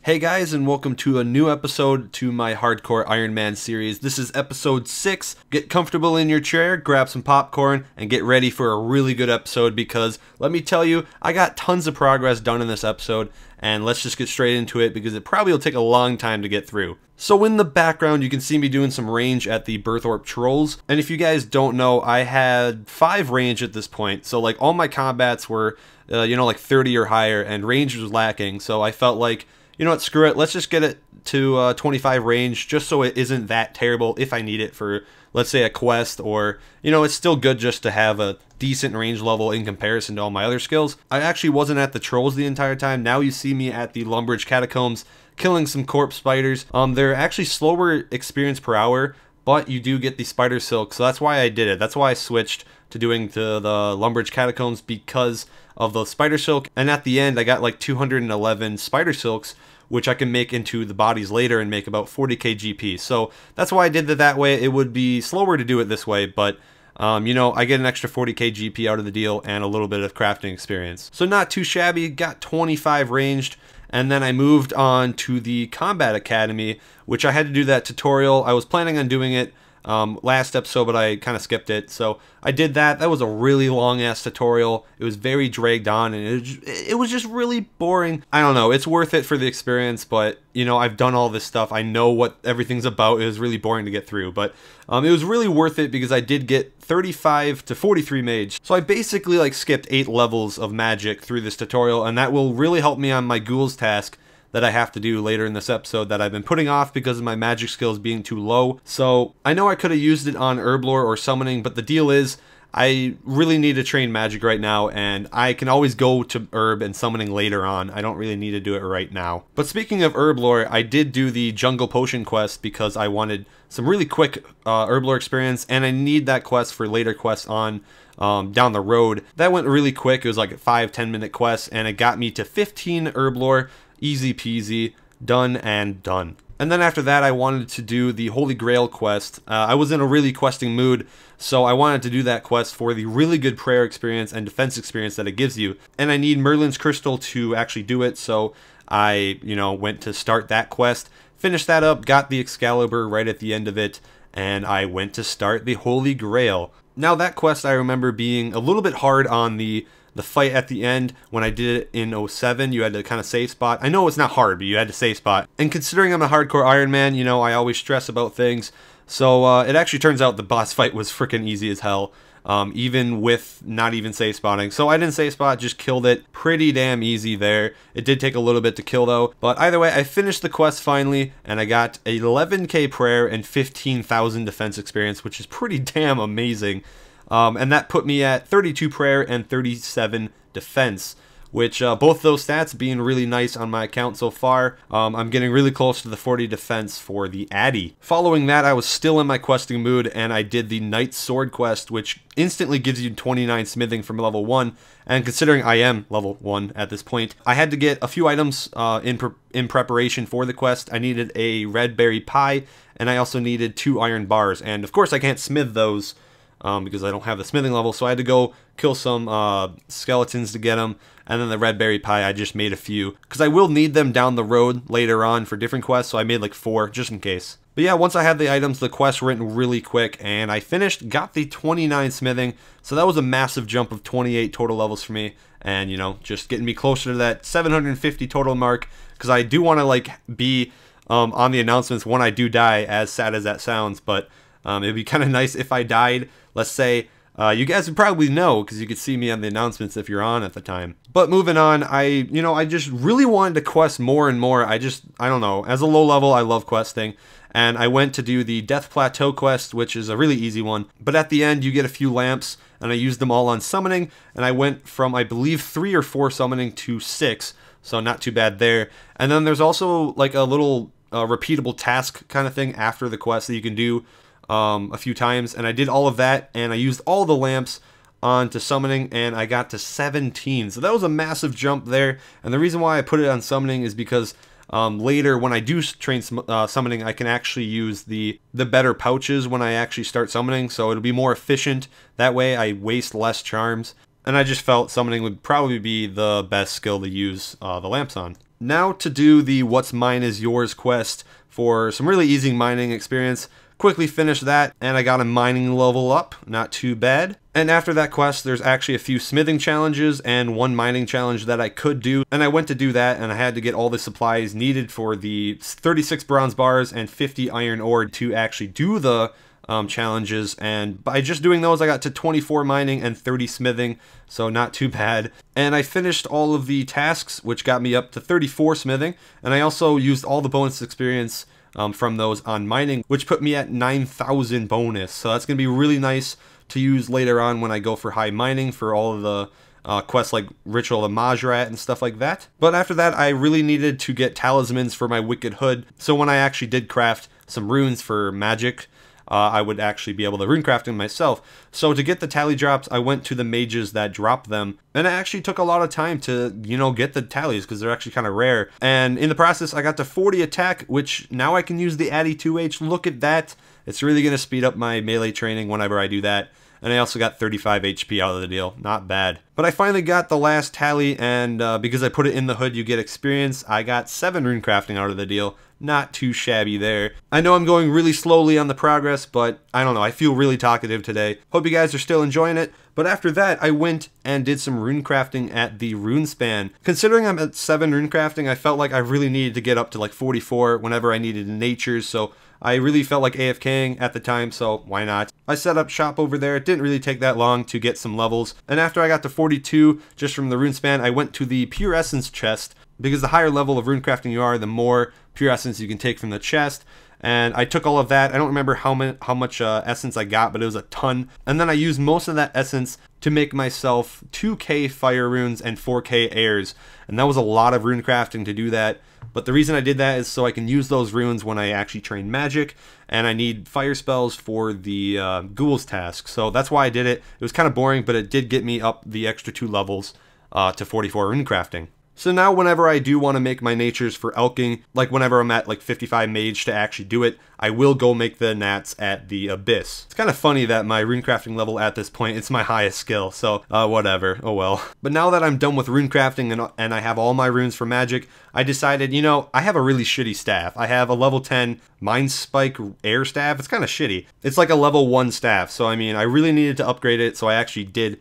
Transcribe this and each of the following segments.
Hey guys, and welcome to a new episode to my Hardcore Ironman series. This is episode 6. Get comfortable in your chair, grab some popcorn, and get ready for a really good episode because, let me tell you, I got tons of progress done in this episode, and let's just get straight into it because it probably will take a long time to get through. So in the background, you can see me doing some range at the Berthorpe Trolls, and if you guys don't know, I had 5 range at this point, so like all my combats were, like 30 or higher, and range was lacking, so I felt like, you know what, screw it, let's just get it to 25 range, just so it isn't that terrible if I need it for, let's say, a quest, or, it's still good just to have a decent range level in comparison to all my other skills. I actually wasn't at the Trolls the entire time. Now you see me at the Lumbridge Catacombs, killing some corpse spiders. They're actually slower experience per hour, but you do get the spider silk, so that's why I did it. That's why I switched to doing the Lumbridge Catacombs, because of the spider silk, and at the end I got like 211 spider silks, which I can make into the bodies later and make about 40k GP. So that's why I did it that way. It would be slower to do it this way, but I get an extra 40k GP out of the deal and a little bit of crafting experience. So not too shabby, got 25 ranged, and then I moved on to the Combat Academy, which I had to do that tutorial. I was planning on doing it last episode, but I kind of skipped it, so I did that. That was a really long ass tutorial. It was very dragged on, and it was just really boring. I don't know, it's worth it for the experience, but I've done all this stuff, I know what everything's about. It was really boring to get through, but it was really worth it because I did get 35 to 43 mage, so I basically like skipped 8 levels of magic through this tutorial, and that will really help me on my ghouls task that I have to do later in this episode that I've been putting off because of my magic skills being too low. So I know I could have used it on herblore or summoning, but the deal is I really need to train magic right now, and I can always go to herb and summoning later on. I don't really need to do it right now. But speaking of herblore, I did do the jungle potion quest because I wanted some really quick herblore experience, and I need that quest for later quests on down the road. That went really quick. It was like a 5-10 minute quest, and it got me to 15 herblore. Easy peasy, done and done. And then after that, I wanted to do the Holy Grail quest. I was in a really questing mood, so I wanted to do that quest for the really good prayer experience and defense experience that it gives you. And I need Merlin's Crystal to actually do it, so I, went to start that quest, finished that up, got the Excalibur right at the end of it, and I went to start the Holy Grail. Now that quest, I remember being a little bit hard on the fight at the end. When I did it in 07, you had to kind of save spot. I know it's not hard, but you had to save spot. And considering I'm a hardcore Ironman, I always stress about things. So it actually turns out the boss fight was freaking easy as hell, even with not even save spotting. So I didn't save spot, just killed it. Pretty damn easy there. It did take a little bit to kill though. But either way, I finished the quest finally, and I got 11k prayer and 15,000 defense experience, which is pretty damn amazing. And that put me at 32 prayer and 37 defense, which both those stats being really nice on my account so far. I'm getting really close to the 40 defense for the Addy. Following that, I was still in my questing mood, and I did the Knight Sword quest, which instantly gives you 29 smithing from level 1. And considering I am level 1 at this point, I had to get a few items in preparation for the quest. I needed a red berry pie, and I also needed 2 iron bars. And of course I can't smith those because I don't have the smithing level, so I had to go kill some skeletons to get them. And then the red berry pie, I just made a few, because I will need them down the road later on for different quests, so I made like 4 just in case. But yeah, once I had the items, the quests went really quick, and I finished, got the 29 smithing, so that was a massive jump of 28 total levels for me, and just getting me closer to that 750 total mark, because I do want to like be on the announcements when I do die, as sad as that sounds, but it'd be kind of nice if I died. Let's say, you guys would probably know because you could see me on the announcements if you're on at the time. But moving on, I just really wanted to quest more and more. I don't know, as a low level, I love questing. And I went to do the Death Plateau quest, which is a really easy one. But at the end, you get a few lamps, and I used them all on summoning. And I went from, I believe, 3 or 4 summoning to 6. So not too bad there. And then there's also like a little repeatable task kind of thing after the quest that you can do a few times, and I did all of that, and I used all the lamps onto summoning, and I got to 17. So that was a massive jump there, and the reason why I put it on summoning is because later when I do train summoning, I can actually use the better pouches when I actually start summoning, so it'll be more efficient. That way I waste less charms, and I just felt summoning would probably be the best skill to use the lamps on. Now to do the What's Mine is Yours quest for some really easy mining experience. Quickly finished that, and I got a mining level up, not too bad. And after that quest, there's actually a few smithing challenges and one mining challenge that I could do, and I went to do that, and I had to get all the supplies needed for the 36 bronze bars and 50 iron ore to actually do the challenges, and by just doing those I got to 24 mining and 30 smithing, so not too bad. And I finished all of the tasks, which got me up to 34 smithing, and I also used all the bonus experience from those on mining, which put me at 9,000 bonus, so that's going to be really nice to use later on when I go for high mining for all of the quests like Ritual of Majrat and stuff like that. But after that, I really needed to get talismans for my Wicked Hood, so when I actually did craft some runes for magic, I would actually be able to runecraft them myself. So to get the tally drops, I went to the mages that drop them, and it actually took a lot of time to, you know, get the tallies because they're actually kind of rare. And in the process, I got to 40 attack, which now I can use the Addy 2H. Look at that. It's really going to speed up my melee training whenever I do that. And I also got 35 HP out of the deal. Not bad. But I finally got the last tally, and because I put it in the hood, you get experience. I got 7 runecrafting out of the deal. Not too shabby there. I know I'm going really slowly on the progress, but I don't know. I feel really talkative today. Hope you guys are still enjoying it. But after that, I went and did some runecrafting at the Runespan. Considering I'm at 7 runecrafting, I felt like I really needed to get up to like 44 whenever I needed natures, so I really felt like AFKing at the time, so why not? I set up shop over there. It didn't really take that long to get some levels. And after I got to 42, just from the Runespan, I went to the Pure Essence chest, because the higher level of runecrafting you are, the more Pure Essence you can take from the chest. And I took all of that. I don't remember how much essence I got, but it was a ton. And then I used most of that essence to make myself 2k fire runes and 4k airs. And that was a lot of runecrafting to do that. But the reason I did that is so I can use those runes when I actually train magic, and I need fire spells for the ghouls task. So that's why I did it. It was kind of boring, but it did get me up the extra 2 levels to 44 runecrafting. So now whenever I do want to make my natures for elking, like whenever I'm at like 55 mage to actually do it, I will go make the nats at the abyss. It's kind of funny that my runecrafting level at this point, it's my highest skill, so whatever, oh well. But now that I'm done with runecrafting and I have all my runes for magic, I decided, you know, I have a really shitty staff. I have a level 10 Mind Spike air staff. It's kind of shitty. It's like a level 1 staff, so I mean, I really needed to upgrade it, so I actually did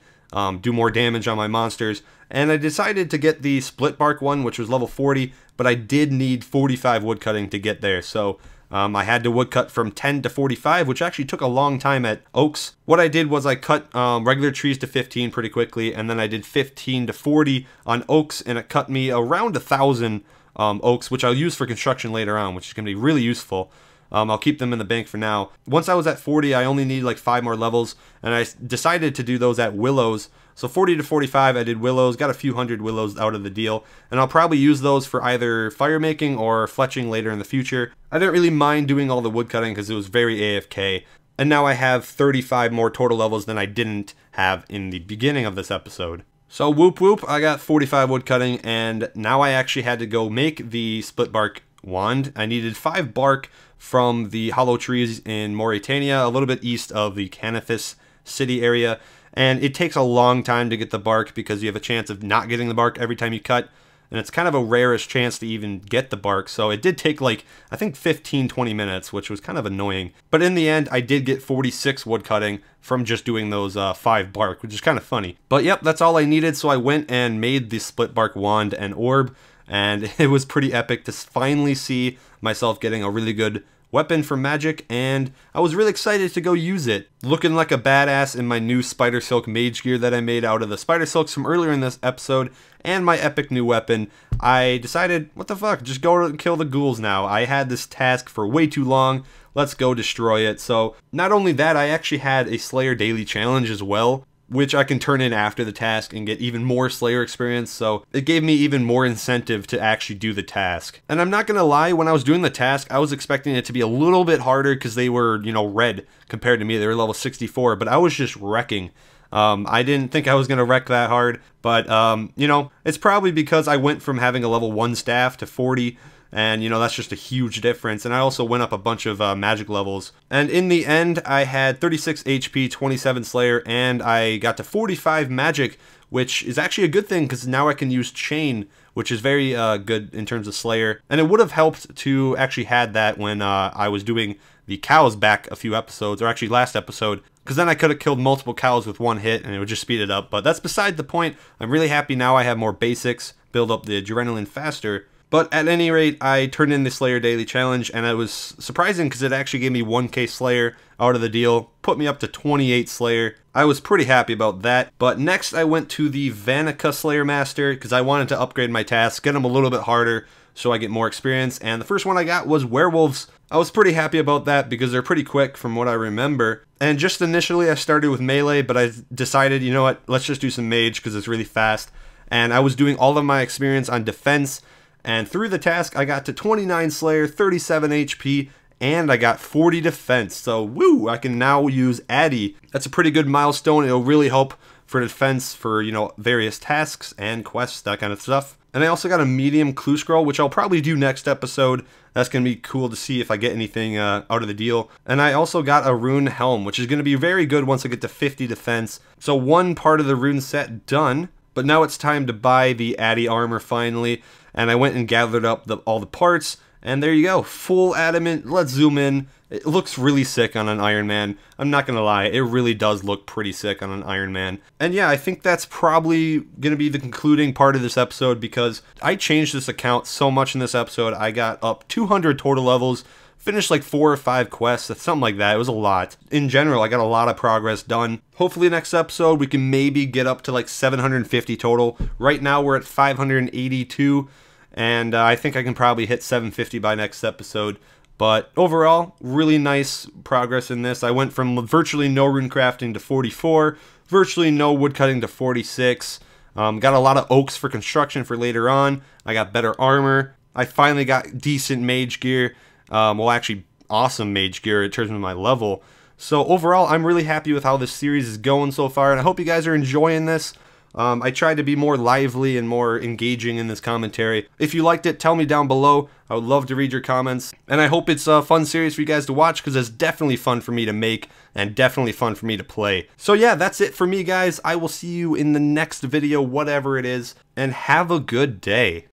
do more damage on my monsters. And I decided to get the split bark one, which was level 40, but I did need 45 woodcutting to get there. So I had to woodcut from 10 to 45, which actually took a long time at oaks. What I did was I cut regular trees to 15 pretty quickly, and then I did 15 to 40 on oaks, and it cut me around 1,000 oaks, which I'll use for construction later on, which is going to be really useful. I'll keep them in the bank for now. Once I was at 40, I only needed like 5 more levels, and I decided to do those at willows. So 40 to 45, I did willows, got a few hundred willows out of the deal, and I'll probably use those for either fire making or fletching later in the future. I didn't really mind doing all the wood cutting because it was very AFK, and now I have 35 more total levels than I didn't have in the beginning of this episode. So whoop whoop, I got 45 wood cutting, and now I actually had to go make the split bark wand. I needed 5 bark from the hollow trees in Mauritania, a little bit east of the Canithus city area, and it takes a long time to get the bark because you have a chance of not getting the bark every time you cut, and it's kind of a rarest chance to even get the bark, so it did take like, I think 15-20 minutes, which was kind of annoying. But in the end, I did get 46 wood cutting from just doing those 5 bark, which is kind of funny. But yep, that's all I needed, so I went and made the split bark wand and orb, and it was pretty epic to finally see myself getting a really good weapon for magic, and I was really excited to go use it. Looking like a badass in my new spider silk mage gear that I made out of the spider silks from earlier in this episode, and my epic new weapon, I decided, what the fuck, just go kill the ghouls now. I had this task for way too long, let's go destroy it. So not only that, I actually had a Slayer daily challenge as well, which I can turn in after the task and get even more Slayer experience, so it gave me even more incentive to actually do the task. And I'm not gonna lie, when I was doing the task, I was expecting it to be a little bit harder because they were, you know, red compared to me. They were level 64, but I was just wrecking. I didn't think I was gonna wreck that hard, but you know, it's probably because I went from having a level 1 staff to 40, and you know, that's just a huge difference. And I also went up a bunch of magic levels, and in the end I had 36 HP, 27 Slayer, and I got to 45 magic, which is actually a good thing because now I can use Chain, which is very good in terms of Slayer. And it would have helped to actually had that when I was doing the cows back a few episodes, or actually last episode, because then I could have killed multiple cows with one hit and it would just speed it up. But that's beside the point. I'm really happy now I have more basics, build up the adrenaline faster. But at any rate, I turned in the Slayer Daily Challenge, and it was surprising because it actually gave me 1k Slayer out of the deal, put me up to 28 Slayer. I was pretty happy about that. But next I went to the Vanica Slayer Master because I wanted to upgrade my tasks, get them a little bit harder so I get more experience. And the first one I got was Werewolves. I was pretty happy about that because they're pretty quick from what I remember. And just initially I started with melee, but I decided, you know what, let's just do some mage because it's really fast. And I was doing all of my experience on defense. And through the task, I got to 29 Slayer, 37 HP, and I got 40 defense. So, woo, I can now use Addy. That's a pretty good milestone. It'll really help for defense for, you know, various tasks and quests, that kind of stuff. And I also got a medium clue scroll, which I'll probably do next episode. That's going to be cool to see if I get anything out of the deal. And I also got a rune helm, which is going to be very good once I get to 50 defense. So one part of the rune set done. But now it's time to buy the Addy armor finally. And I went and gathered up all the parts, and there you go, full Adamant. Let's zoom in. It looks really sick on an Ironman. I'm not gonna lie, it really does look pretty sick on an Ironman. And yeah, I think that's probably gonna be the concluding part of this episode because I changed this account so much in this episode. I got up 200 total levels, finished like 4 or 5 quests, something like that. It was a lot. In general, I got a lot of progress done. Hopefully next episode we can maybe get up to like 750 total. Right now we're at 582, and I think I can probably hit 750 by next episode. But overall, really nice progress in this. I went from virtually no rune crafting to 44, virtually no woodcutting to 46. Got a lot of oaks for construction for later on. I got better armor. I finally got decent mage gear. Well, actually, awesome mage gear in terms of my level. So overall, I'm really happy with how this series is going so far, and I hope you guys are enjoying this. I tried to be more lively and more engaging in this commentary. If you liked it, tell me down below. I would love to read your comments. And I hope it's a fun series for you guys to watch because it's definitely fun for me to make and definitely fun for me to play. So yeah, that's it for me, guys. I will see you in the next video, whatever it is, and have a good day.